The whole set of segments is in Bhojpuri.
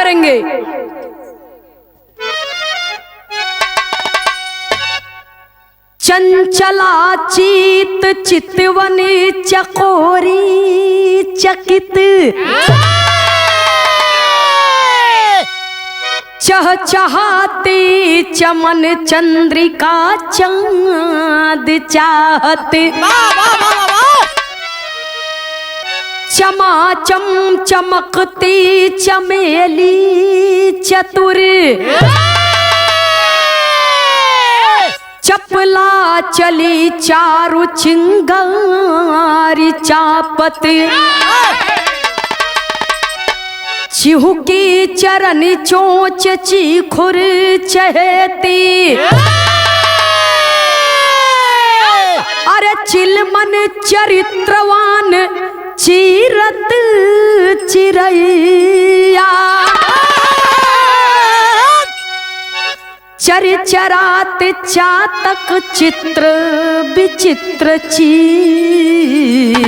करेंगे। चंचला चीत चितवन चकोरी चकित चहचहाती चमन चंद्रिका चांद चाहत चमाचम चमकती चमेली चतुर चपला चली चारु चिंगारी चापत चिहुकी चरण चोंच चीखुर चहेती अरे चिलमन चरित्रवान चीरत चिरैया चरचरात चातक चित्र विचित्र चीर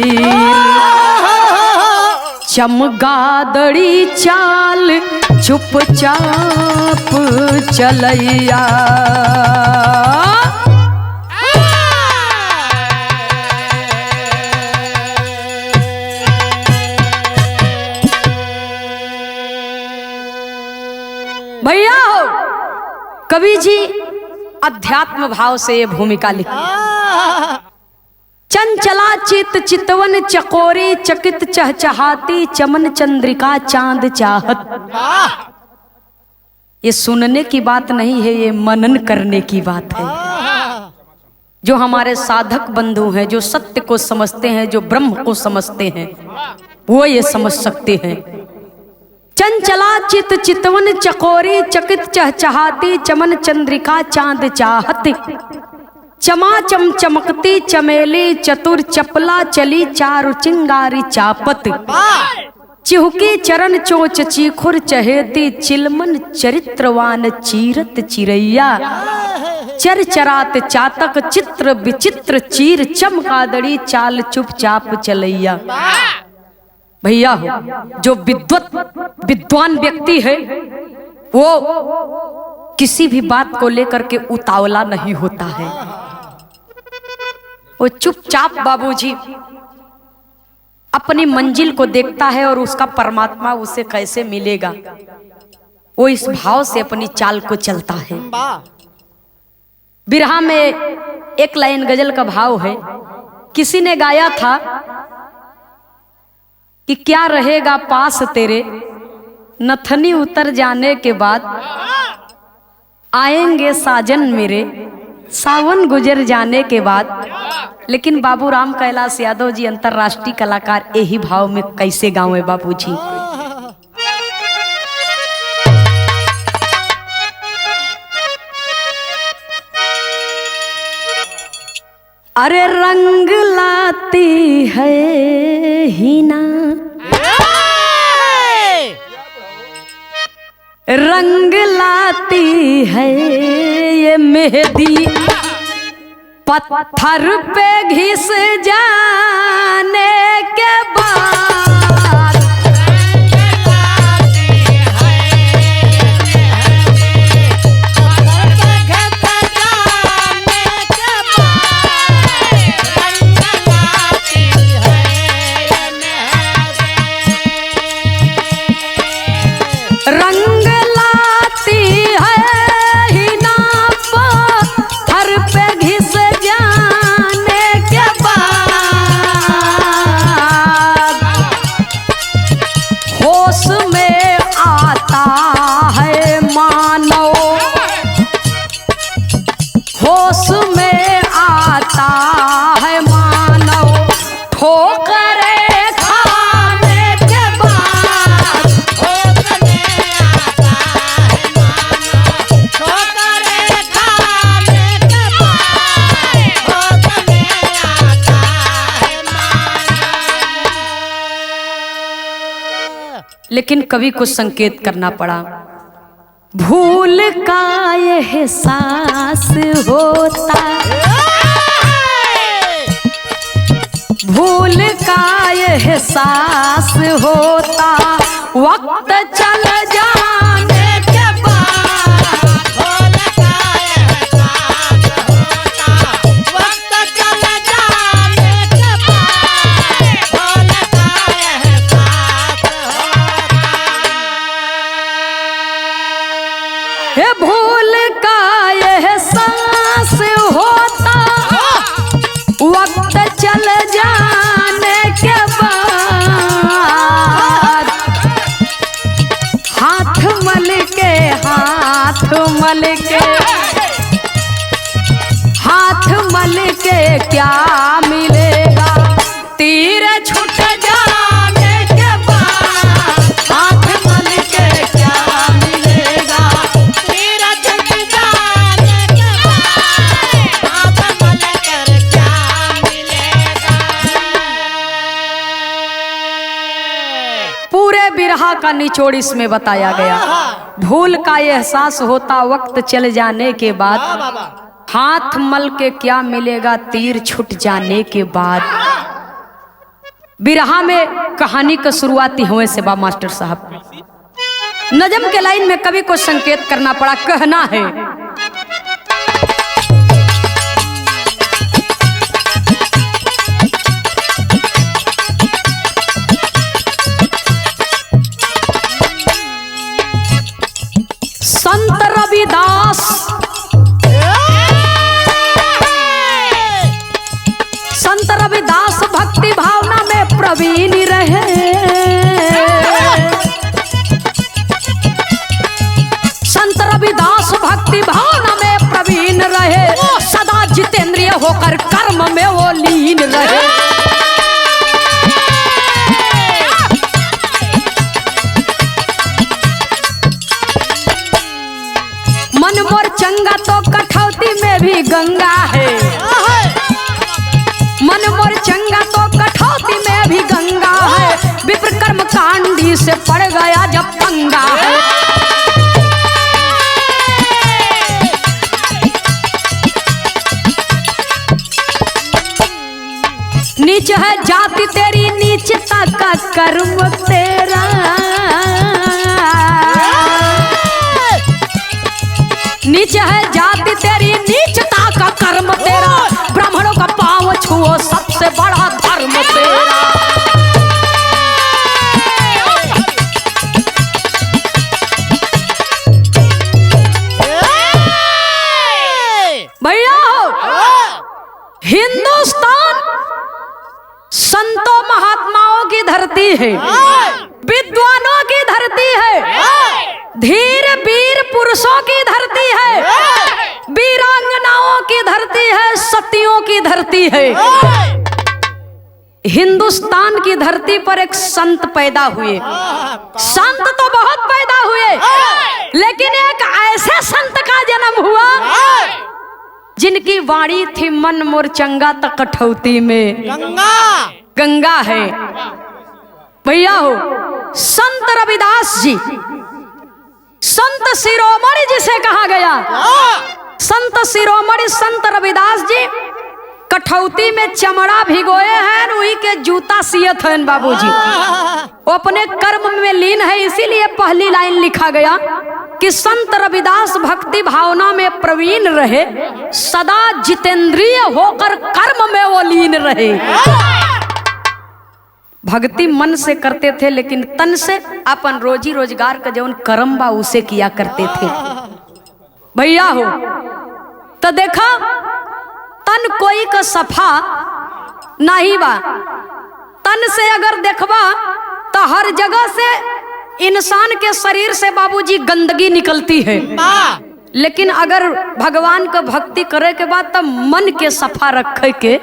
चमगादड़ी चाल चुपचाप चलैया भैया हो कवि जी अध्यात्म भाव से ये भूमिका लिखी। चंचला चित चितवन चकोरी चकित चहचहाती चमन चंद्रिका चांद चाहत। ये सुनने की बात नहीं है, ये मनन करने की बात है। जो हमारे साधक बंधु हैं, जो सत्य को समझते हैं, जो ब्रह्म को समझते हैं, वो ये समझ सकते हैं। चंचला चित चितवन चकोरी चकित चहचहाती चमन चंद्रिका चांद चाहत चमाचम चमकती चमेली चतुर चपला चली चारु चिंगारी चापत चिहुकी चरण चोच चीखुर चहेती चिलमन चरित्रवान चीरत चिरैया चरचरात चातक चित्र विचित्र चीर चमकादड़ी चाल चुपचाप चलैया। भैया हो जो विद्वान व्यक्ति है वो किसी भी बात को लेकर के उतावला नहीं होता है। वो चुपचाप बाबूजी अपनी मंजिल को देखता है और उसका परमात्मा उसे कैसे मिलेगा, वो इस भाव से अपनी चाल को चलता है। बिरहा में एक लाइन गजल का भाव है, किसी ने गाया था कि क्या रहेगा पास तेरे नथनी उतर जाने के बाद, आएंगे साजन मेरे सावन गुजर जाने के बाद। लेकिन बाबू राम कैलाश यादव जी अंतर्राष्ट्रीय कलाकार यही भाव में कैसे गावे बाबू जी। अरे रंग लाती है हिना रंग लाती है ये मेहंदी पत्थर पे घिस जाने के बाद। रंग लाती है हिना पत्थर पे घिस जाने के बाद, होश में आता है मानव, होश में आता है मानव ठोकरे खाने के बाद। लेकिन कवि को संकेत करना पड़ा, भूल का एहसास होता, भूल का एहसास होता, वक्त चल जा हे भूल का एहसास होता वक्त चल जाने के बाद, हाथ मल के क्या मिलेगा, तीर छूट जाने के बाद, हाथ मल के क्या मिलेगा, तीर छूट जाने के बाद, हाथ मल कर क्या मिलेगा। पूरे बिरहा का निचोड़ इसमें बताया गया। भूल का एहसास होता वक्त चल जाने के बाद, हाथ मल के क्या मिलेगा, तीर छूट जाने के बाद। बिरहा में कहानी का शुरुआती हुए से बा मास्टर साहब, नजम के लाइन में कवि को संकेत करना पड़ा, कहना है संत रविदास, संत रविदास भक्ति भावना में प्रवीण रहे, संत रविदास भक्ति भावना में प्रवीण रहे, सदा जितेंद्रिय होकर कर्म में वो लीन रहे। मन मोर चंगा तो कठौती में भी गंगा है, मन मोर चंगा तो कठौती में भी गंगा है, विप्र कर्म कांडी से पड़ गया जब पंगा है। नीच है जाति तेरी, नीचता का कर्म तेरा, नीच है जाति तेरी, नीचता का कर्म तेरा, ब्राह्मणों का पांव छुओ सबसे बड़ा धर्म तेरा। भैया हिंदुस्तान संतों महात्माओं की धरती है, विद्वानों की धरती है, धीर वीर पुरुषों की धरती है, वीरांगनाओं की धरती है, सतियों की धरती है। हिंदुस्तान की धरती पर एक संत पैदा हुए, संत तो बहुत पैदा हुए, लेकिन एक ऐसे संत का जन्म हुआ जिनकी वाणी थी मन मोर चंगा तक कठौती में गंगा है। भैया हो संत रविदास जी, संत शिरोमणि जिसे कहा गया, संत शिरोमणि संत रविदास जी कठौती में चमड़ा भिगोए हैं, वही के जूता सियत हैं बाबूजी, वो अपने कर्म में लीन है। इसीलिए पहली लाइन लिखा गया कि संत रविदास भक्ति भावना में प्रवीण रहे, सदा जितेंद्रिय होकर कर्म में वो लीन रहे। भक्ति मन से करते थे, लेकिन तन से अपन रोजी रोजगार का जौन कर्म बा उसे किया करते थे। भैया हो तो देखा तन कोई का सफा नहीं बा, तन से अगर देखबा तो हर जगह से इंसान के शरीर से बाबूजी गंदगी निकलती है, लेकिन अगर भगवान का भक्ति करे के बाद तब मन के सफा रखे के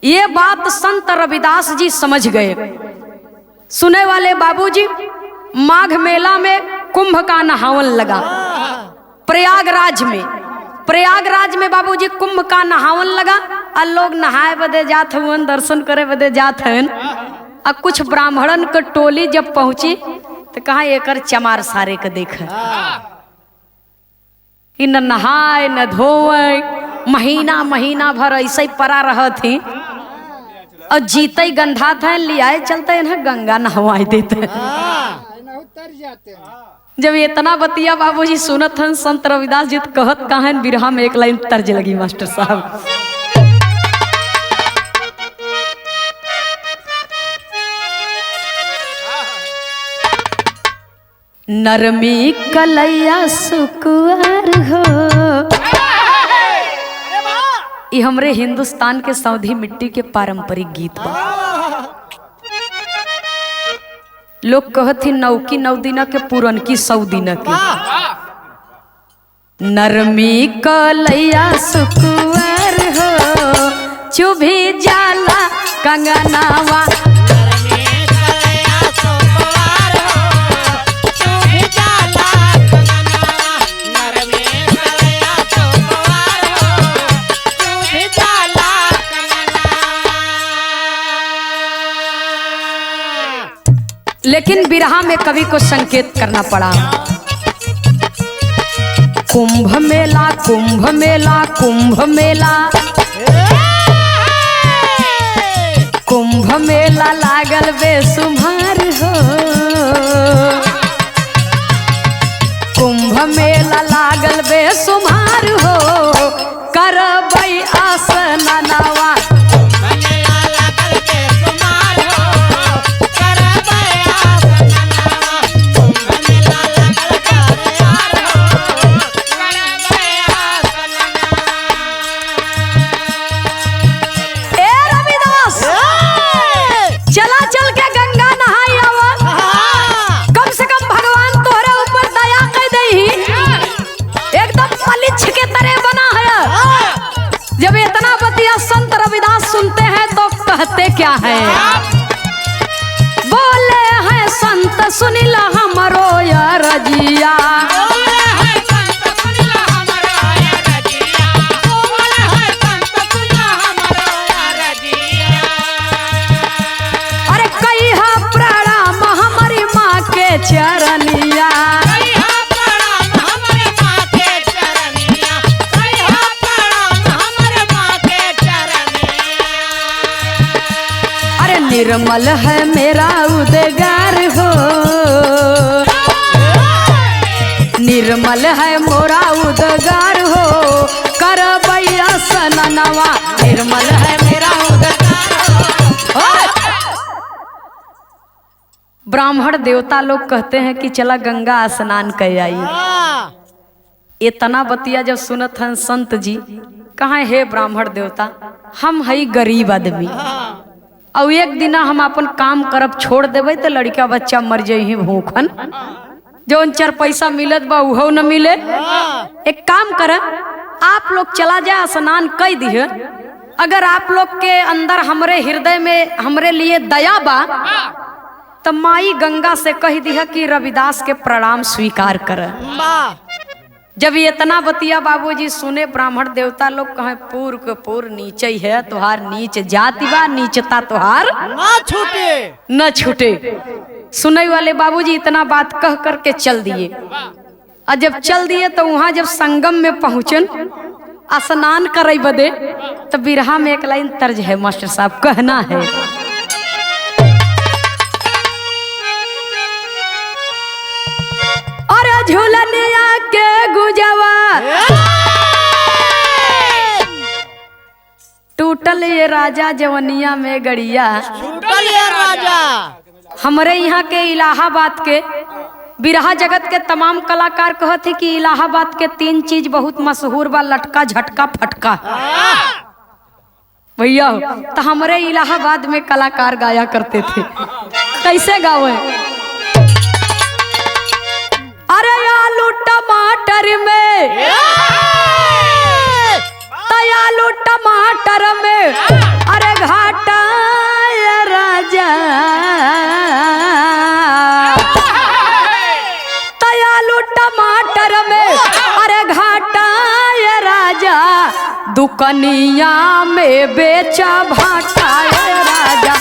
ये बात संत रविदास जी समझ गए। सुने वाले बाबूजी, माघ मेला में कुंभ का नहावन लगा प्रयागराज में बाबूजी कुंभ का नहावन लगा, और लोग नहाए बदे जात हुन, दर्शन करे बदे जात हैं। और कुछ ब्राह्मणन के टोली जब पहुंची तो कहा एकर चमार सारे के देख, न नहाए न धोए, महीना भर ऐसे ही परा रह थी, और जीते गंधा था लियाए चलते हैं गंगा नहवाए देते। जब इतना बतिया बाबूजी सुनत हन संत रविदास जी कहत कहा बिरहा में एक लाइन तर्ज लगी मास्टर साहब, नरमी कलैया सुकुआर हो। ये हमरे हिंदुस्तान के सौधी मिट्टी के पारंपरिक गीत बा। लोग कहती नौकी 9 दिन के पुरनकी 100 दिन के। नरमी कलैया सुकुआर हो चुभी जाला कंगनावा। लेकिन बिरहा में कवि को संकेत करना पड़ा। कुंभ मेला कुंभ मेला कुंभ मेला कुंभ मेला लागल बेसुमार हो। कुंभ मेला लागल बेसुमार हो करबै आसनवा। जब इतना बतिया संत रविदास सुनते हैं तो कहते क्या है? बोले हैं संत सुनिला हमरो या रजिया। अरे कहिया प्रणाम हमारी माँ के चरनिया। निर्मल है मेरा उद्गार हो। निर्मल है मोरा उद्गार हो करबै आसनवा। निर्मल है मेरा उद्गार हो। ब्राह्मण देवता लोग कहते हैं कि चला गंगा स्नान कर आई। इतना बतिया जब सुनत हैं संत जी कहाँ हे ब्राह्मण देवता हम है गरीब आदमी और एक दिन हम अपन काम करब छोड़ देवे तो लड़का बच्चा मर जाही भूखन। जो 4 पैसा मिलत बा उहो न मिले। एक काम कर आप लोग चला जाए स्नान कर दिए। अगर आप लोग के अंदर हमरे हृदय में हमरे लिए दया बा तो माई गंगा से कह दिया कि रविदास के प्रणाम स्वीकार कर। जब ये इतना बतिया बाबूजी सुने ब्राह्मण देवता लोग कहे पूर के पूर नीचे ही है तुहार नीच जाति बा नीचता तुहार न छूटे। सुने वाले बाबूजी इतना बात कह करके चल दिए। और जब चल दिए तो वहां जब संगम में पहुंचन स्नान करे बदे तो बिरहा में एक लाइन तर्ज है मास्टर साहब कहना है। अरे झूलनिया के गुजवा टूटल ये राजा जवनिया में गड़िया। टूटल ये राजा। हमारे यहाँ के इलाहाबाद के बिरहा जगत के तमाम कलाकार कहते कि इलाहाबाद के 3 चीज बहुत मशहूर बा लटका झटका फटका। भैया तो हमारे इलाहाबाद में कलाकार गाया करते थे। कैसे गावे? अरे आलू टमाटर में आलू टमाटर में अरे घाटा राजा आलू टमाटर में अरे घाटा राजा दुकनिया में बेचा भाटा राजा।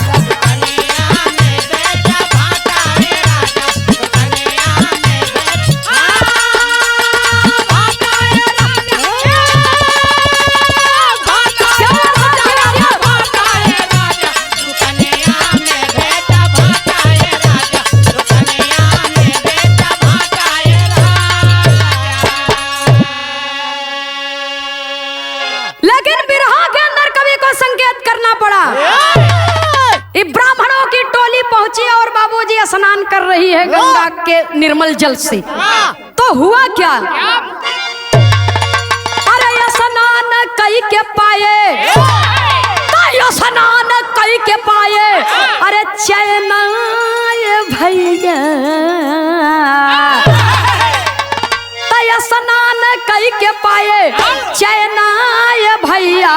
संकेत करना पड़ा। हुई है गंगा के निर्मल जल से। तो हुआ क्या, अरे स्नान कई के पाए, तो स्नान कई के पाए, अरे चैन भैया, स्नान कई के पाए चैनाए भैया,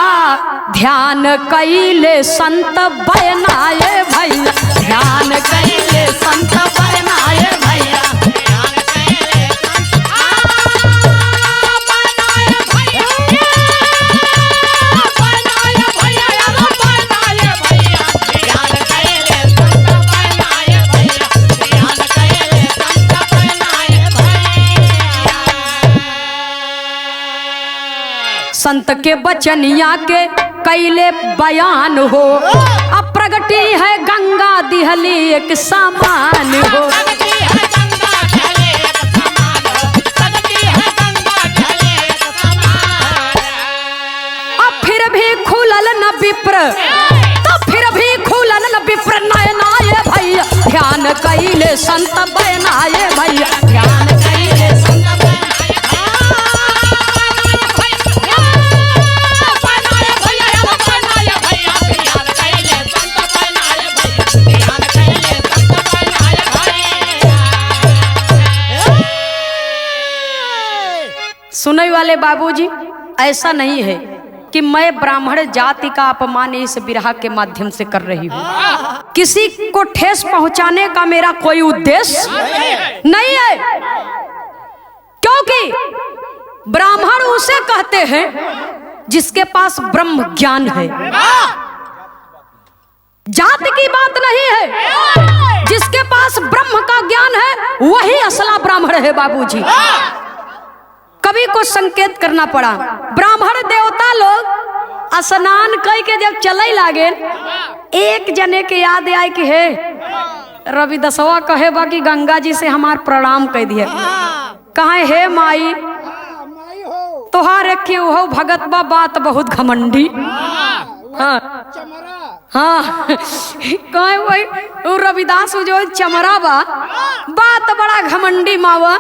ध्यान कैले संत बयनाए भैया, ध्यान कैले संत बयनाए भैया, संत के बचनिया के कैले बयान हो, अब प्रगति है गंगा दिहली एक समान हो। अब फिर भी खुलल न विप्र, तो फिर भी खुलल न विप्र नयनाए भैया, ध्यान कैले संत बयनाए भैया, ध्यान कैले संत सुनने वाले बाबूजी, ऐसा नहीं है कि मैं ब्राह्मण जाति का अपमान इस बिरहा के माध्यम से कर रही हूँ। किसी को ठेस पहुंचाने का मेरा कोई उद्देश्य नहीं है, क्योंकि ब्राह्मण उसे कहते हैं जिसके पास ब्रह्म ज्ञान है। जाति की बात नहीं है, जिसके पास ब्रह्म का ज्ञान है वही असला ब्राह्मण है बाबूजी। कवि को संकेत करना पड़ा, ब्राह्मण देवता लोग स्नान कई के जब चले लागे, एक जने के याद आए कि हे रविदसवा कहे बा कि गंगा जी से हमार प्रणाम कह दिए, कहे हे माई तोहार एक हो भगत बा बात बहुत घमंडी। हाँ कहे वही रविदास जो चमरा बा बात बड़ा घमंडी मावा,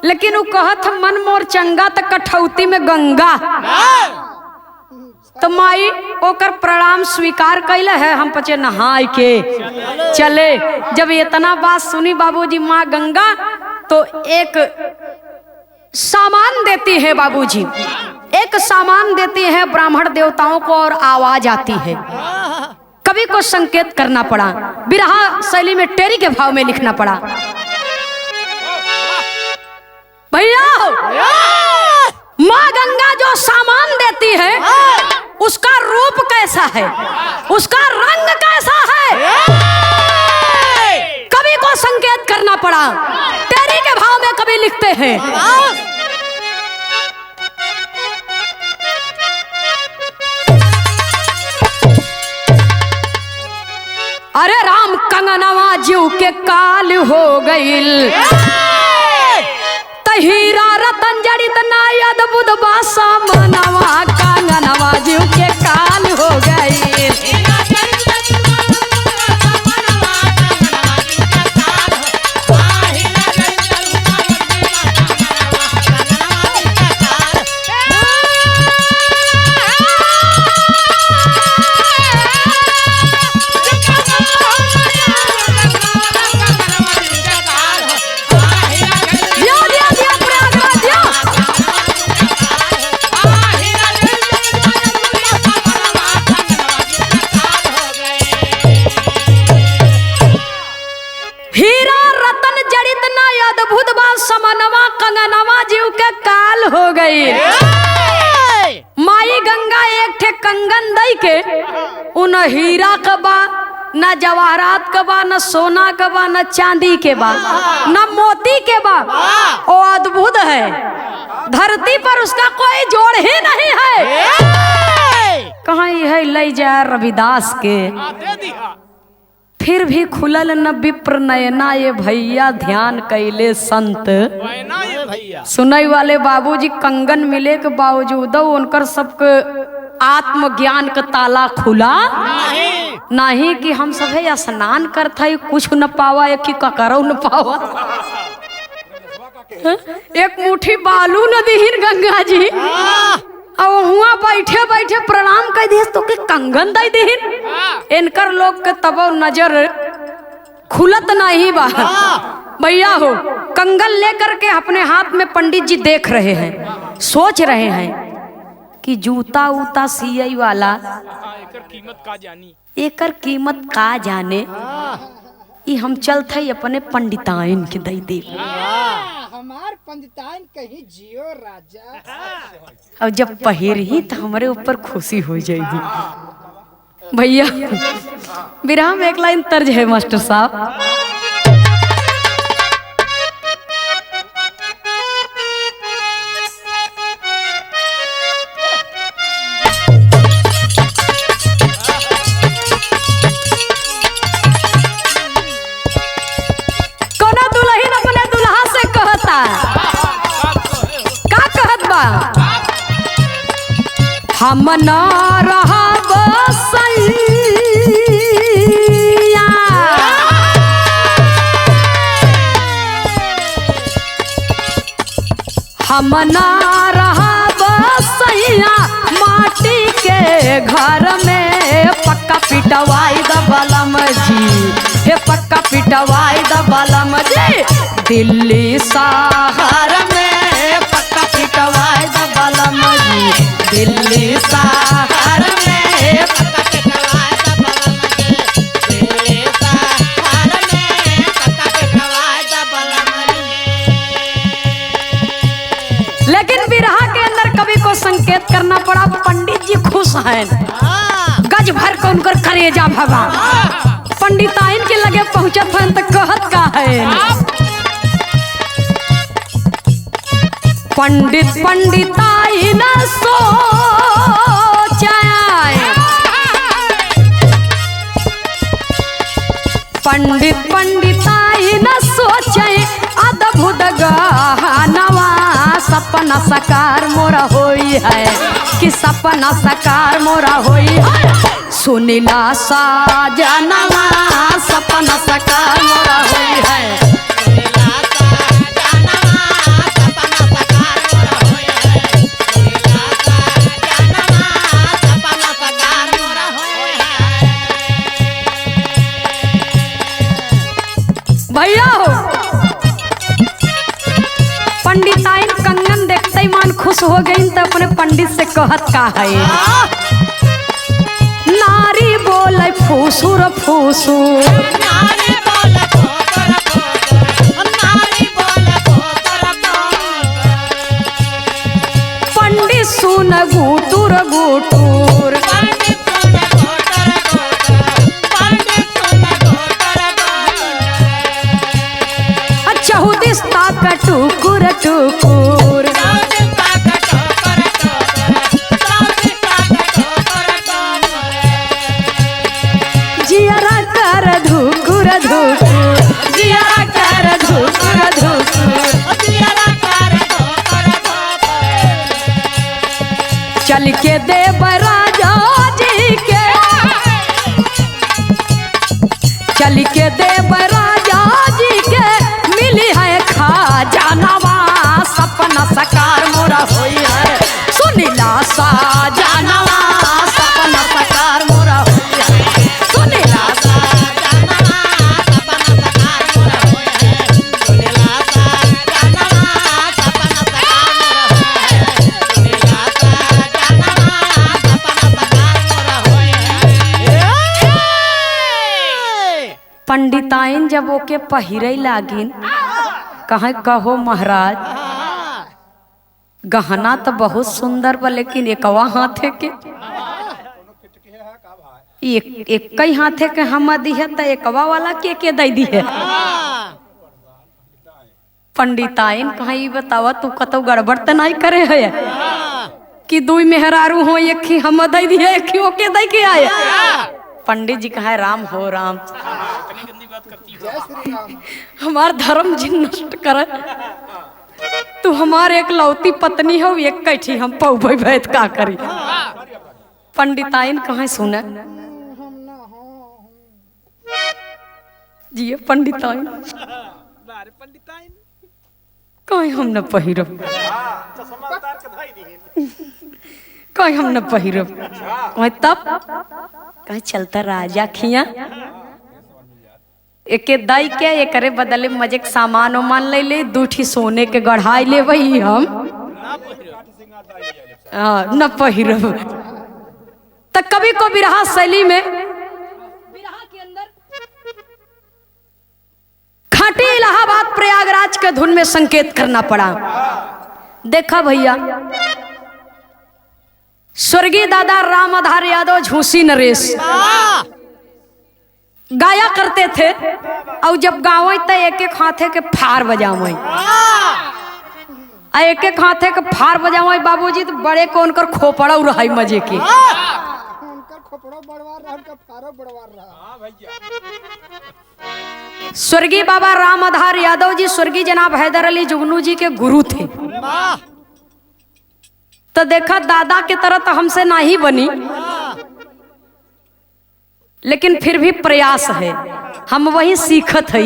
लेकिन वो कहत मन मोर चंगा त कठौती में गंगा। तो माई ओकर प्रणाम स्वीकार कैले है, हम पचे नहाय के चले। जब इतना बात सुनी बाबूजी माँ गंगा, तो एक सामान देती है बाबूजी, एक सामान देती है ब्राह्मण देवताओं को और आवाज आती है। कवि को संकेत करना पड़ा, बिरहा शैली में टेरी के भाव में लिखना पड़ा। भैया माँ गंगा जो सामान देती है उसका रूप कैसा है, उसका रंग कैसा है, कवि को संकेत करना पड़ा। टेरी के भाव में कवि लिखते हैं, अरे राम कंगनवा जीव के काल हो गईल, हीरा रतन जड़ित नाय अद्भुत बासा मनवा, कंगनवा जीव के काल हो गई। कंगनवा जीव के काल हो गई। माई गंगा एक ठे कंगन दई के, उन हीरा का बा न जवाहरात का बा, न सोना का बा, न चांदी के बा, न मोती के बा। वो अद्भुत है, धरती पर उसका कोई जोड़ ही नहीं है। कहाँ है ले जा रविदास के, फिर भी खुलल न विप्र नयना ये भैया, ध्यान कैले संत। सुनई वाले बाबूजी, कंगन मिले के बावजूद उनकर सबके आत्मज्ञान का ताला खुला नहीं कि हम सभे स्नान करत हई कुछ न पावा एक ही ककरौ न पावा। एक मुट्ठी बालू न दीहिन गंगा जी और हुआ बैठे बैठे प्रणाम कर दिए तो के कंगन दे दीहिन। इनकर लोग के तब नजर खुलत नहीं बा भैया हो। कंगन लेकर के अपने हाथ में पंडित जी देख रहे हैं, सोच रहे हैं कि जूता उता सियई वाला एकर कीमत का जाने। ई हम चलते अपने पंडिताइन के दई दे। हमार पंडिताइन कहीं जियो राजा। अब जब पहिर ही तो हमारे ऊपर खुशी हो जाएगी। भैया विराह में एक लाइन तर्ज है मास्टर साहब। कोना दुल्हन अपने दुल्हा से कहता का कहत बा, हम ना रहा बसैया हम ना रहा बसैया माटी के घर में पक्का पिटवाई द बलम जी, हे पक्का पिटवाई द बलम जी। दिल्ली शहर में पक्का पिटवाई द बलम जी, दिल्ली शहर में पक्का पिटवाई द बलम जी, दिल्ली शहर में पक्का पिटवाई द बलम जी। लेकिन विरहा के अंदर कवि को संकेत करना पड़ा। पंडित जी खुश हैं, गज भर को उनकर करेजा भगा। पंडिताइन के लगे पहुंचत हैं तो कहत का है, पंडित पंडिताइन सोचाए, पंडित पंडिताइन सोचे अद्भुत गहनवा सपना साकार मोरा होई है कि सपना साकार मोरा होई है। सुनीला साजनवा सपना साकार मोरा होई है, सुनीला साजनवा सपना साकार मोरा होई है, सुनीला साजनवा सपना साकार मोरा होई है। भैया हो पंडिताइन कंगन देखते ही मान खुश हो गई तो अपने पंडित से कहत का है, नारी बोले फूसुर फूसुर, नारी बोले फूसुर फूसुर, नारी बोले फूसुर फूसुर। पंडित सुन गुटुर गुटुर, पंडित सुन गुटुर गुटुर, पंडित सुन गुटुर गुटुर। चहुदिस्ता का टुकुर टुकुर, जियरा कर धुकुर धुकुर, जियरा कर धुकुर धुकुर, जियरा कर धुकुर धुकुर। चल के देव राजा जी के, चल के देव राजा जी के मिली है खजानवा सपना साकार मोरा होई है। सुनीला साजनवा सपना साकार मोरा होई है, सुनीला साजनवा सपना साकार मोरा होई है, सुनीला साजनवा सपना साकार मोरा होई है, सुनीला साजनवा सपना साकार मोरा होई है। पंडिताइन जब ओके पहिरे लागिन कहे कहो महाराज गहना तो बहुत सुंदर बा लेकिन एकवा हाथे के एक ही हाथे के हम दी है तो एकवा वाला के दे दी है। पंडिताइन कहीं बतावा तू कतो गड़बड़ तो नहीं करे है कि दुई मेहरारू हो एक ही हम दे दी है एक ही ओके दे के आए। पंडित जी कहे राम हो राम, हमार धर्म जी नष्ट करे। तू हमारे एक लौती पत्नी हो एक कैठी हम पौभई भैत का करी। पंडिताइन कहाँ सुने जिए पंडिताइन बारे पंडिताइन कहीं हम न पहिरब चश्मा उतार के धई दी कहीं हम न पहिरब कहीं तब कहीं चलता राजा खिया एके दाई के एकरे बदले मजे के सामान उमान ले ले दूठी सोने के गढ़ाई ले वही हम न पहिरब। तो कभी को बिरहा शैली में बिरहा के अंदर खाटी इलाहाबाद प्रयागराज के धुन में संकेत करना पड़ा। देखा भैया स्वर्गीय दादा राम आधार यादव झूसी नरेश गाया करते थे और जब गावे तो एक एक हाथे के फार बजावे एक एक हाथे के फार बजावे बाबूजी तो बड़े को उनकर खोपड़ा रहा मजे के उनका खोपड़ो बड़वार रहा, उनका फारो बड़वार रहा। हां भैया स्वर्गीय बाबा राम आधार यादव जी स्वर्गीय जनाब हैदर अली जुगनू जी के गुरु थे। तो देखा दादा के तरह तो हमसे ना ही बनी लेकिन फिर भी प्रयास है हम वही सीखत है।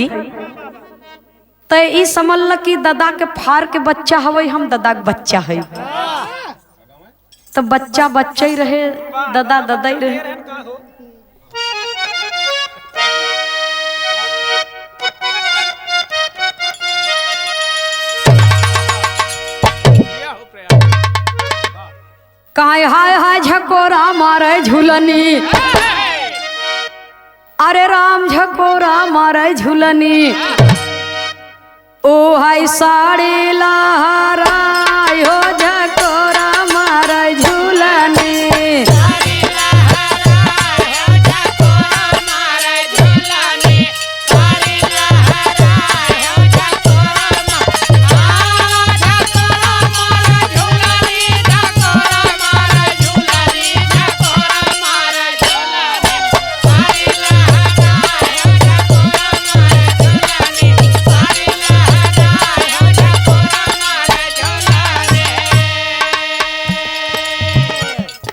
तो ई समझ ल कि दादा के फार के बच्चा हवे हम दादा के बच्चा है। तो बच्चा बच्चा ही रहे दादा दादा ही रहे। कहाँ हाय हाय झकोरा मारे झूलनी अरे राम झकोरा मारे झूलनी ओ हाय साड़ी लहराई हो झकोरा मारे झूलनी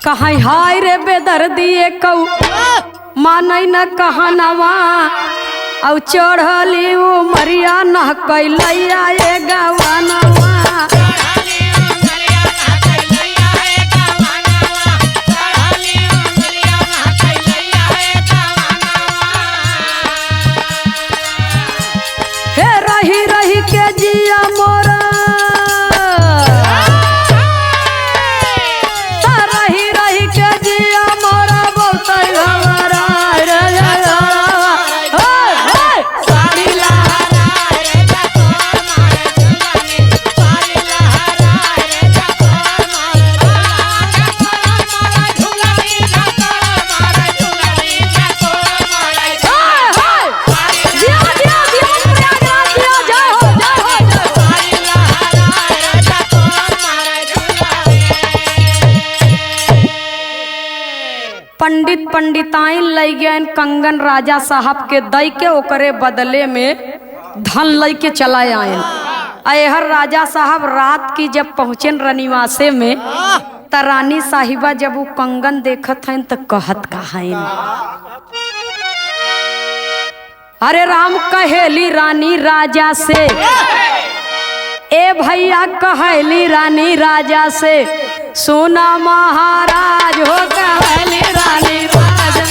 कहाँ हाय रे बेदर्दिए कऊ मानई न कहनवा औ चढ़ली उमरिया न कैलैया ये गवनवा हे रही रही के जिया मोरा पंडित पंडिताइन लई गए कंगन राजा साहब के दई के ओकरे बदले में धन लई के चला आए। अहर राजा साहब रात की जब पहुंचे रनिवासे में त रानी साहिबा जब वो कंगन देखत हैं तो कहत कहाइन अरे राम कहेली रानी राजा से ए भैया कहेली रानी राजा से सोना महाराज हो कहेली रानी राजा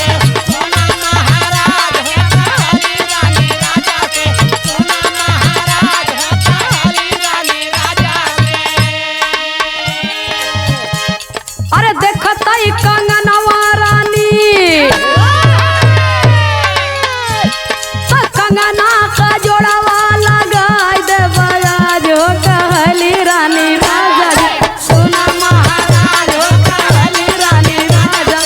अरे देखत ही कंगनवा रानी तो कंगना का जोड़ावा लगाई दे बजाज हो कहेली रानी राजा सोना महाराज हो कहेली रानी राजा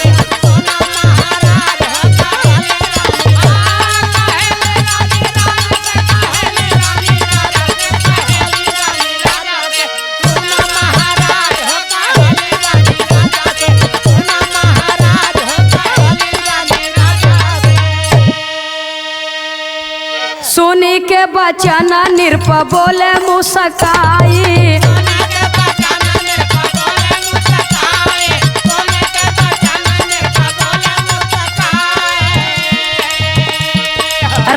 सोने के बचन निरप बोले मुस्काई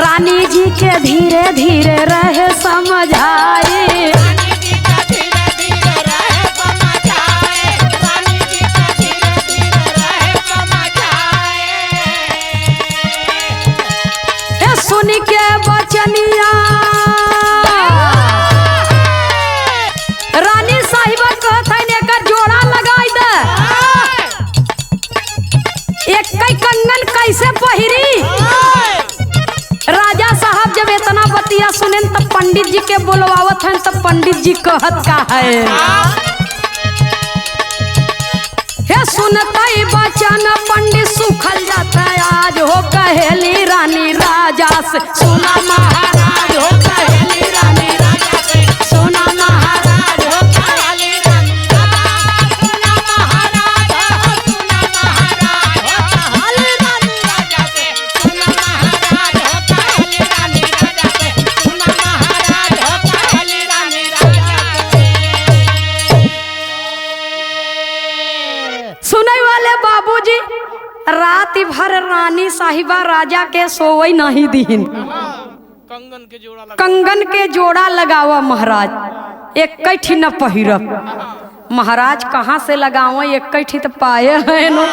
रानी जी धीरे रहे समझाई। सुन के बचनिया रानी साहिबा कहत है एकर जोड़ा लगाई दे। एक कई कंगन कैसे पहिरी। राजा साहब जब इतना बतिया सुने तब पंडित जी के बुलवावत हैं तब पंडित जी कहत का है हे सुनते बचन पंडित सुखल जाता आज हो कहेली रानी राजा से सुना महाराज हो कहेली रानी राजा से सुना महाराज हो कहेली रानी सुना महाराज सुना महाराज हो कहेली रानी राजा से सुना महाराज हो कहेली रानी राजा से सुना महाराज हो कहेली रानी राजा से। सुनै वाले बाबूजी रात भर रानी साहिबा राजा के सोवई नहीं दीन। कंगन के जोड़ा लगावा महाराज एक कैठी न पहिरब। महाराज कहाँ से लगाओ एक कैठी तो पाए है नो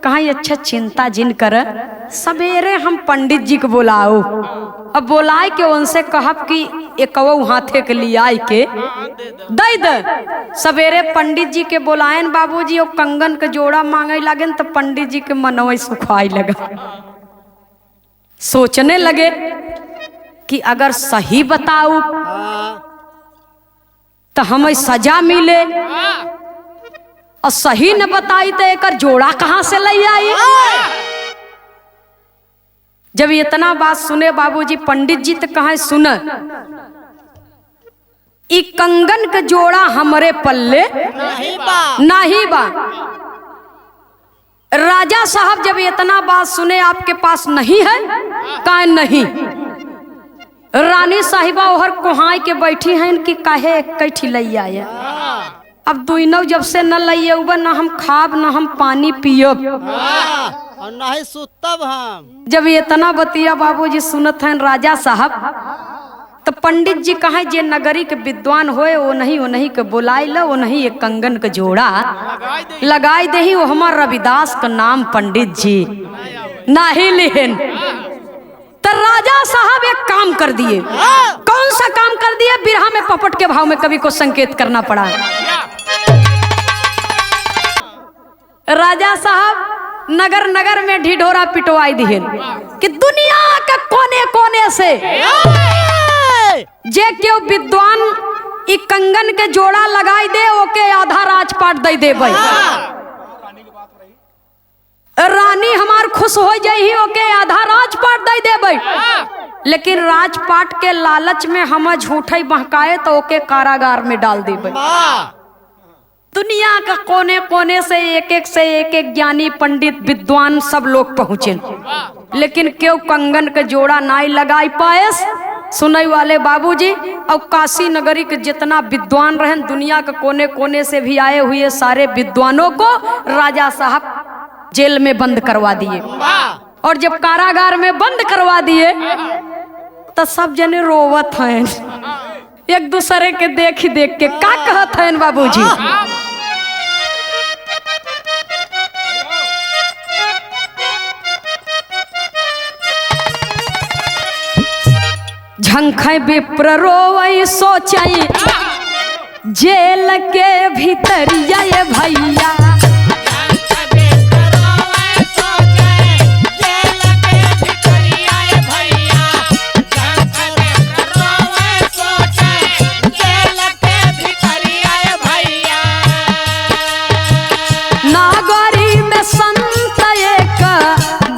कहाँ अच्छा चिंता जिन कर। सवेरे हम पंडित जी को बुलाओ अब बुलाए के उनसे कहब कि एक हाथे के लिए आई के दे दे। सवेरे पंडित जी के बुलायन बाबूजी और कंगन के जोड़ा मांगे लगे तो पंडित जी के मनवा सुखाई लगा। सोचने लगे कि अगर सही बताऊ तो हमें सजा मिले और सही न बताई तो एक जोड़ा कहाँ से ले आई। जब इतना बात सुने बाबूजी पंडित जी तो कहा सुन ई कंगन का जोड़ा हमरे पल्ले नहीं बा। राजा साहब जब इतना बात सुने आपके पास नहीं है कहा नहीं। रानी साहिबा ओहर कोहाई के बैठी हैं कि काहे एक कैठी लई आए। अब दुइनौ जब से न लइए न हम खाब न हम पानी पियब और नहीं सुतब हम। जब इतना बतिया बाबूजी सुनत हैं राजा साहब तो पंडित जी कहे जे नगरी के विद्वान होए वो नहीं के बुलाई लो वो नहीं एक कंगन के जोड़ा लगाई दे वो हमार रविदास का नाम पंडित जी नहीं लेन। तो राजा साहब एक काम कर दिए। कौन सा काम कर दिए। बिरहा में पपट के भाव में कवि को संकेत करना पड़ा। राजा साहब नगर नगर में ढिढोरा पिटवाई दिए कि दुनिया के कोने कोने से जे क्यों विद्वान ई कंगन के जोड़ा लगाई दे ओके आधा राजपाट दे दे भाई। रानी हमार खुश हो जाही ओके आधा राजपाट दे दे भाई। लेकिन राजपाट के लालच में हम झूठे बहकाए तो ओके कारागार में डाल दे भाई। दुनिया का कोने कोने से एक ज्ञानी पंडित विद्वान सब लोग पहुंचे लेकिन क्यों कंगन के जोड़ा नहीं लगाई पाए। सुनई वाले बाबूजी और काशी नगरी के जितना विद्वान रहे दुनिया के कोने कोने से भी आए हुए सारे विद्वानों को राजा साहब जेल में बंद करवा दिए। और जब कारागार में बंद करवा दिए तो सब जने रोवत हैं एक दूसरे के देख के का कहत हैं बाबूजी। झंखे विप्र रोवई सोचई जेल के भीतरिया ये भैया। नागरी में संत एक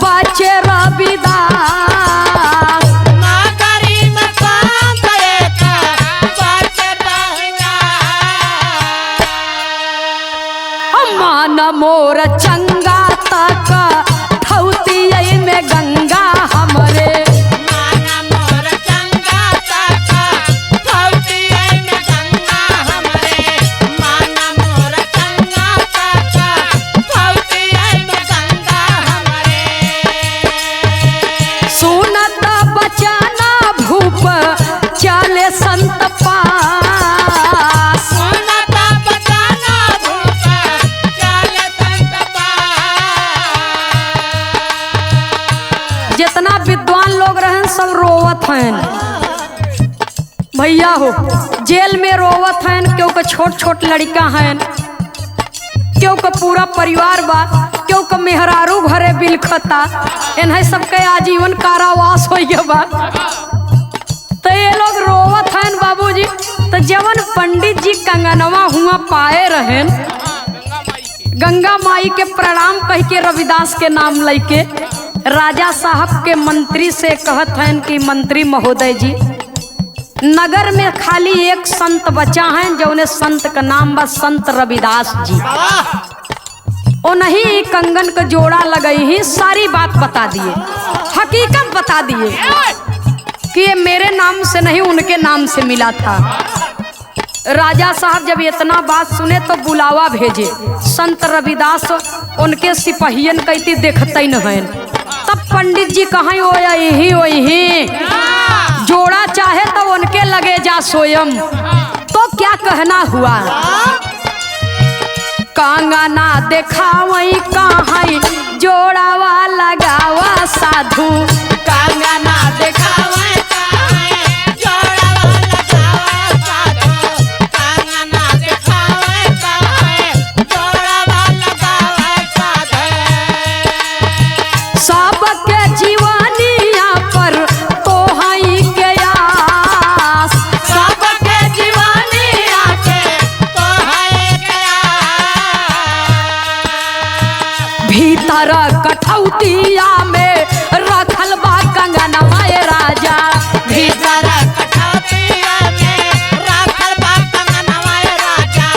बचे रविदास। मोर चंगा तक ठौती में गंगा हमरे। मोर चंगा तक ठौती में गंगा हमरे। मोर चंगा तक ठौती में गंगा हमरे। सुनत बचना भूप जेल में रोवत हैं, क्यों के छोट छोट लड़का हैं, क्यों का पूरा परिवार बा, क्यों का मेहरारू घरे बिलखता, इन्हें सबके आजीवन कारावास हो गया बा। तो ये लोग रोवत हैं बाबूजी। तो जवन पंडित जी कंगनवा हुआ पाए रहें, गंगा माई के प्रणाम कह के रविदास के नाम लेके राजा साहब के मंत्री से कहत हैं कि मंत्री महोदय जी, नगर में खाली एक संत बचा है, जो उन्हें संत का नाम बा संत रविदास जी। ओ नहीं कंगन का जोड़ा लगई ही, सारी बात बता दिए, हकीकत बता दिए कि ये मेरे नाम से नहीं उनके नाम से मिला था। राजा साहब जब इतना बात सुने तो बुलावा भेजे। संत रविदास उनके सिपहियन कहती देखते न हैं। तब पंडित जी कहाँ ओ यही जोड़ा चाहे तो उनके लगे जा स्वयं। तो क्या कहना हुआ, कंगना देखावई कहाँ जोड़ावा लगावा साधु, कंगना देखावे काहे जोड़ावा लगावा साधु, कंगना देखावे काहे जोड़ावा लगावा साधु। सबके जीवनिया पर तो हई के आस, सबके जीवनिया के तो है गया, भीतर कठौतिया में रखल बा कंगनवा ए राजा, भीतर कठौतिया में राखल बा कंगनवा ए राजा,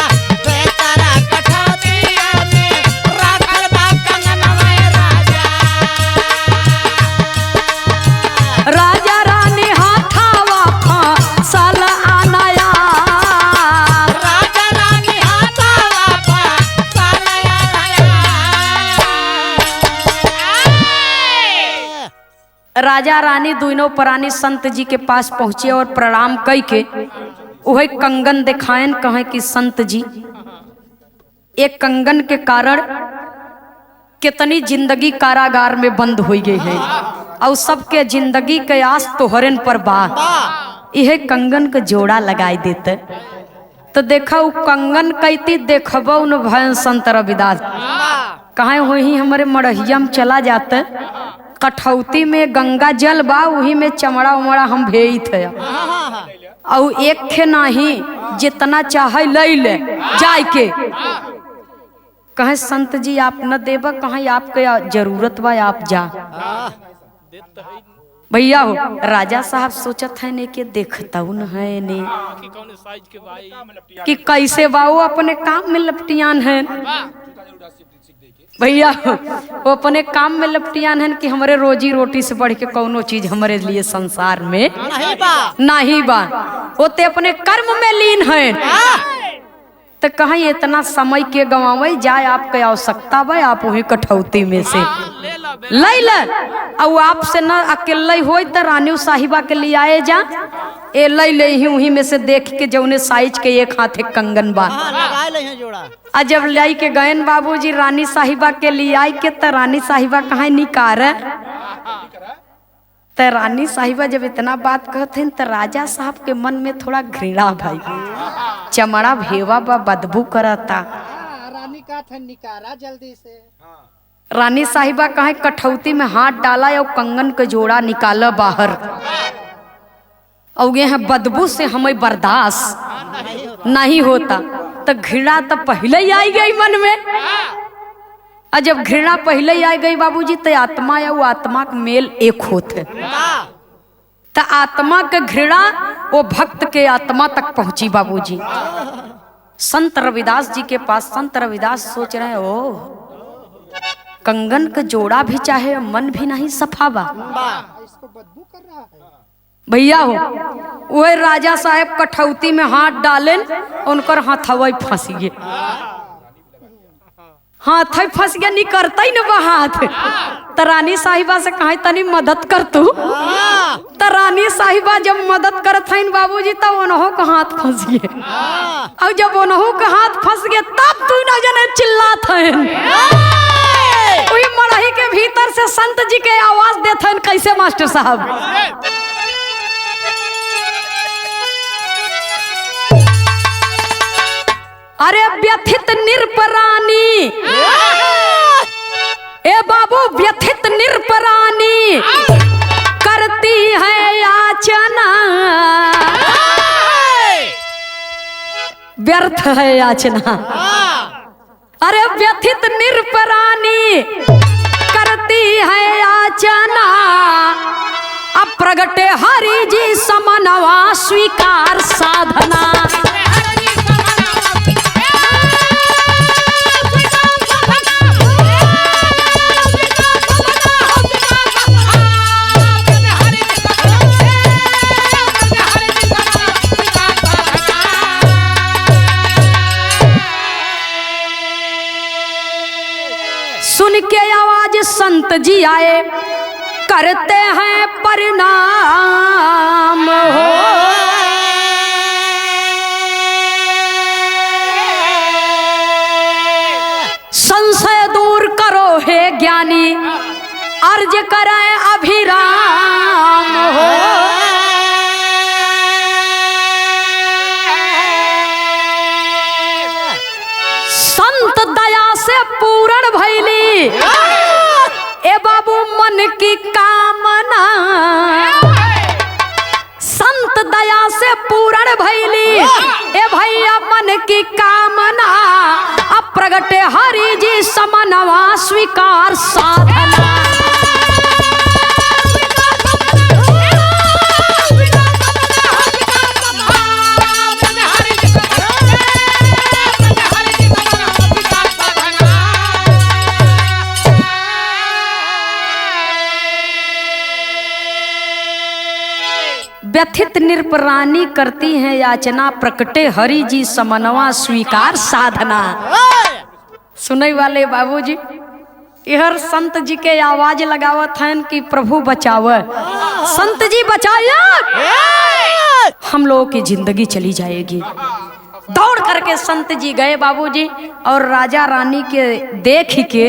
भीतर कठौतिया में राखल बा कंगनवा ए राजा। राजा रानी हाथावा फसल आनाया, राजा रानी हाथावा पर सालया लाया। राजा रानी दोनों प्राणी संत जी के पास पहुंचे और प्रणाम कई के वही कंगन दिखाएन, कहे कि संत जी एक कंगन के कारण कितनी जिंदगी कारागार में बंद हो गई है और सबके जिंदगी के आस तोहरन पर बा, यह कंगन के जोड़ा लगाई देते। तो देखा वो कंगन कहती देखबो न भयन संत रविदास, कहे वही हमारे मड़हिया में चला जाते, कठौती में गंगा जल बा, वही में चमड़ा उमड़ा हम भेई थे और एक खे नहीं जितना चाहे ले ले जाय के। कहे संत जी आप न देबा, कहे आपके जरूरत बा आप जा। भैया हो राजा साहब सोचत है ने के देखता न है ने कि कैसे बाऊ अपने काम में लपटियान है। भैया वो अपने काम में लपटियान है कि हमारे रोजी रोटी से बढ़ के कौनो चीज हमारे लिए संसार में नहीं बा, वो ते अपने कर्म में लीन है। तो कहीं इतना समय के गवावे जाए, आपके आवश्यकता बा आप वही कठौती में से ले ले, और आपसे न अकेले हो तो रानी साहिबा के लिए आए जा, ए ले ले ही वही में से देख के जौने साइज के एक हाथ एक कंगन बा लगा ले हैं जोड़ा। आ जब लाई के गयन बाबूजी रानी साहिबा के लिए आई के तो रानी साहिबा कहाँ निकार, तो रानी साहिबा जब इतना बात कहते हैं तो राजा साहब के मन में थोड़ा घृणा भाई, चमड़ा भेवा बा बदबू करता। रानी का था निकारा जल्दी से। रानी साहिबा कहे कठौती में हाथ डाला और कंगन के जोड़ा निकाला बाहर, और ये बदबू से हमें बर्दाश्त नहीं होता। तो घृणा तो पहले ही आई गई मन में, और जब घृणा पहले ही आ गई बाबूजी तो आत्मा या वो आत्मा का मेल एक होते, तो आत्मा के घृणा वो भक्त के आत्मा तक पहुंची बाबूजी। संत रविदास जी के पास संत रविदास सोच रहे ओ कंगन का जोड़ा भी चाहे मन भी नहीं सफा बा, इसको बदबू कर रहा है। भैया हो वह राजा साहब कठौती में हाथ डालें, उनकर हाथवा फंस गए, हाथ फंस गया नहीं करता ही न बा हाथ। तो रानी साहिबा से कहा तनी मदद कर तू, तो रानी साहिबा जब मदद करत हैं बाबूजी तब उन्हों का हाथ फंस गए, और जब उन्हों का हाथ फंस गए तब तू न जाने चिल्लात हैं। वही मड़ही के भीतर से संत जी के आवाज देते हैं, कैसे मास्टर साहब अरे व्यथित निरपरानी, ए बाबू व्यथित निरपरानी करती है याचना, व्यर्थ है याचना। अरे व्यथित निरपरानी करती है याचना, अब प्रगटे हरि जी समनवा स्वीकार साधना। सुन के आवाज संत जी आए, करते हैं परिणाम हो। संशय दूर करो हे ज्ञानी, अर्ज करें अभिराम हो। संत दया से पूर्ण भैली, ए बाबू मन की कामना। संत दया से पूर्ण भैली, ए भैया मन की कामना। अब प्रगटे हरि जी समनवा स्वीकार साधना। व्यथित निरपरानी करती हैं याचना, प्रकटे हरि जी समनवा स्वीकार साधना। सुनई वाले बाबूजी इहर संत जी के आवाज लगावत हैं कि प्रभु बचाव, संत जी बचाया, हम लोगों की जिंदगी चली जाएगी। दौड़ करके संत जी गए बाबूजी, और राजा रानी के देख के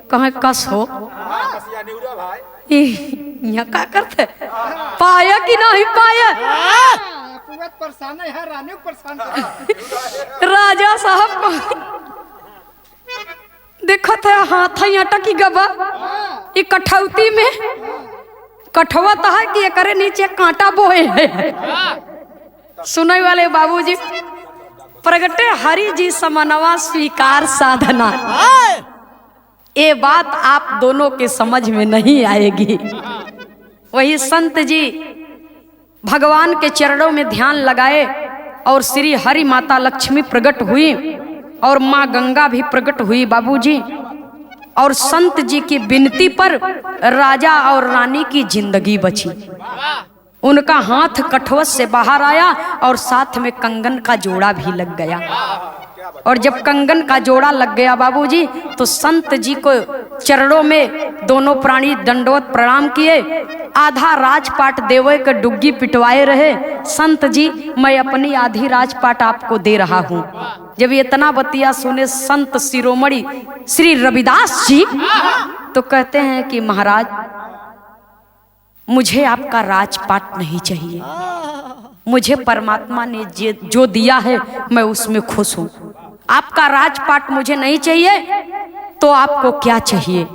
कहे कस हो यहाँ का करते, पाया कि नहीं पाया। परेशान है, रानी परेशान है। राजा साहब को देखो थे हाथ अटकी गबा, ये कठौती में कठवा तो है कि करे नीचे कांटा बोए है। सुनने वाले बाबूजी, प्रगटे हरि जी समनवा स्वीकार साधना। ये बात आप दोनों के समझ में नहीं आएगी। वही संत जी भगवान के चरणों में ध्यान लगाए, और श्री हरि माता लक्ष्मी प्रकट हुई, और माँ गंगा भी प्रकट हुई बाबूजी। और संत जी की विनती पर राजा और रानी की जिंदगी बची। उनका हाथ कठवत से बाहर आया, और साथ में कंगन का जोड़ा भी लग गया। और जब कंगन का जोड़ा लग गया बाबूजी, तो संत जी को चरणों में दोनों प्राणी दंडवत प्रणाम किए। आधा राजपाट देवे के डुग्गी पिटवाए रहे। संत जी, मैं अपनी आधी राजपाट आपको दे रहा हूँ। जब इतना बतिया सुने संत शिरोमणि श्री रविदास जी, तो कहते हैं कि महाराज, मुझे आपका राजपाट नहीं चाहिए। मुझे परमात्मा ने जो दिया है मैं उसमें खुश हूँ। आपका राजपाट मुझे नहीं चाहिए, तो आपको क्या चाहिए?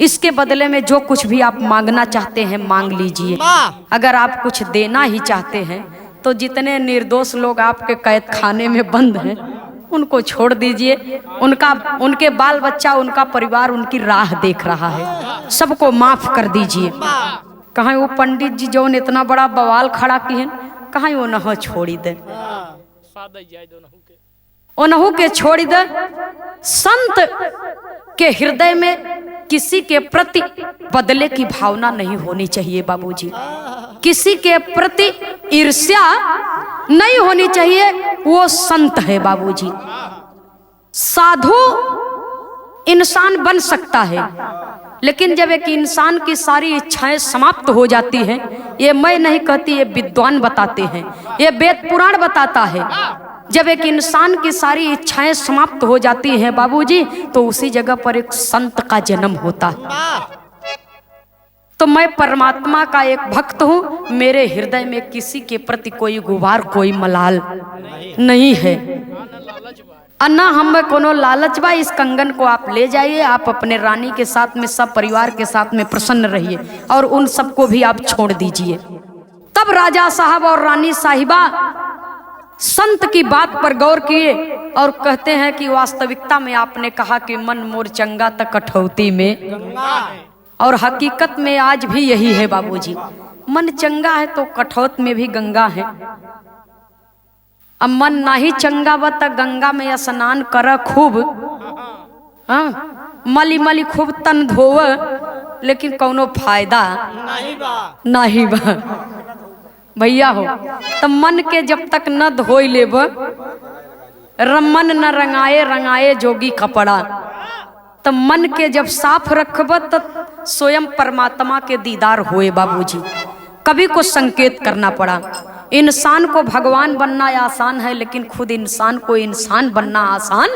इसके बदले में जो कुछ भी आप मांगना चाहते हैं मांग लीजिए। अगर आप कुछ देना ही चाहते हैं तो जितने निर्दोष लोग आपके कैद खाने में बंद हैं उनको छोड़ दीजिए। उनके बाल बच्चा, उनका परिवार उनकी राह देख रहा है, सबको माफ कर दीजिए। कहाँ वो पंडित जी जो इतना बड़ा बवाल खड़ा किए, कहाँ वो न छोड़ी दे, उन्हों के छोड़ दे। संत के हृदय में किसी के प्रति बदले की भावना नहीं होनी चाहिए बाबूजी। किसी के प्रति ईर्ष्या नहीं होनी चाहिए। वो संत है बाबूजी। साधु इंसान बन सकता है, लेकिन जब एक इंसान की सारी इच्छाएं समाप्त हो जाती हैं, ये मैं नहीं कहती, ये विद्वान बताते हैं, ये वेद पुराण बताता है। जब एक इंसान की सारी इच्छाएं समाप्त हो जाती हैं बाबूजी, तो उसी जगह पर एक संत का जन्म होता है। तो मैं परमात्मा का एक भक्त हूँ। मेरे हृदय में किसी के प्रति कोई गुबार, कोई मलाल नहीं है। अन्ना हमें कोनो लालच बा, इस कंगन को आप ले जाइए, आप अपने रानी के साथ में सब परिवार के साथ में प्रसन्न रहिए और उन सबको भी आप छोड़ दीजिए। तब राजा साहब और रानी साहिबा संत की बात पर गौर किए और कहते हैं कि वास्तविकता में आपने कहा कि मन मोर चंगा तक कठौती में, और हकीकत में आज भी यही है बाबूजी। मन चंगा है तो कठौत में भी गंगा है। अब मन ना ही चंगा बा त गंगा में स्नान कर खूब, हाँ मली मली खूब तन धोव, लेकिन कौनो फायदा नहीं बा भैया हो। तो मन के जब तक न धोई लेब, मन न रंगाए रंगाए जोगी कपड़ा, तो मन के जब साफ रखब तो स्वयं परमात्मा के दीदार होए बाबूजी। कभी को संकेत करना पड़ा। इंसान को भगवान बनना आसान है, लेकिन खुद इंसान को इंसान बनना आसान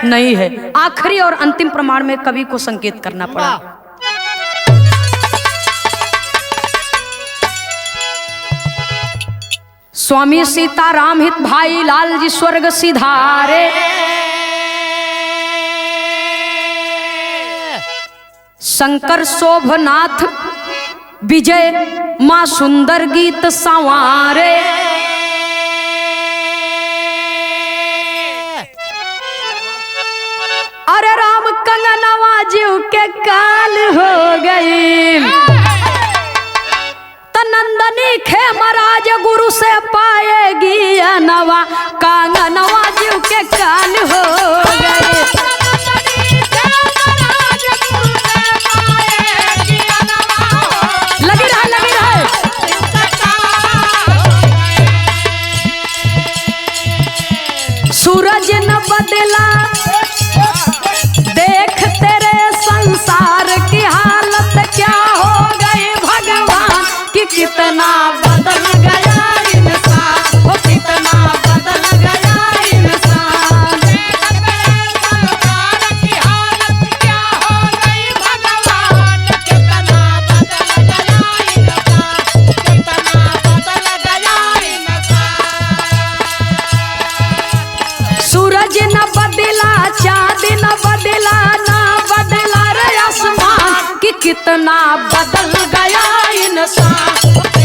नहीं है। आखिरी और अंतिम प्रमाण में कवि को संकेत करना पड़ा। स्वामी सीताराम हित भाई लाल जी स्वर्ग सिधारे, शंकर शोभनाथ विजय माँ सुंदर गीत संवारे। अरे राम कंगनवा जीव के काल हो गई, नंदनी खेमराज गुरु से पाएगी नवा, कांगनवा जीव के काल हो गए। लगी रहा लगी रहा। सूरज न बदला देख तेरे संसार की हालत क्या हो गई भगवान, कि कितना बदल गया इंसान, वो कितना बदल गया इंसान। संसार की हालत क्या हो गई भगवान, कितना बदल गया इंसान, कितना बदल गया इंसान। सूरज न बदला, चांद न बदला, ना बदला रे आसमान, कि कितना बदल गया इंसान।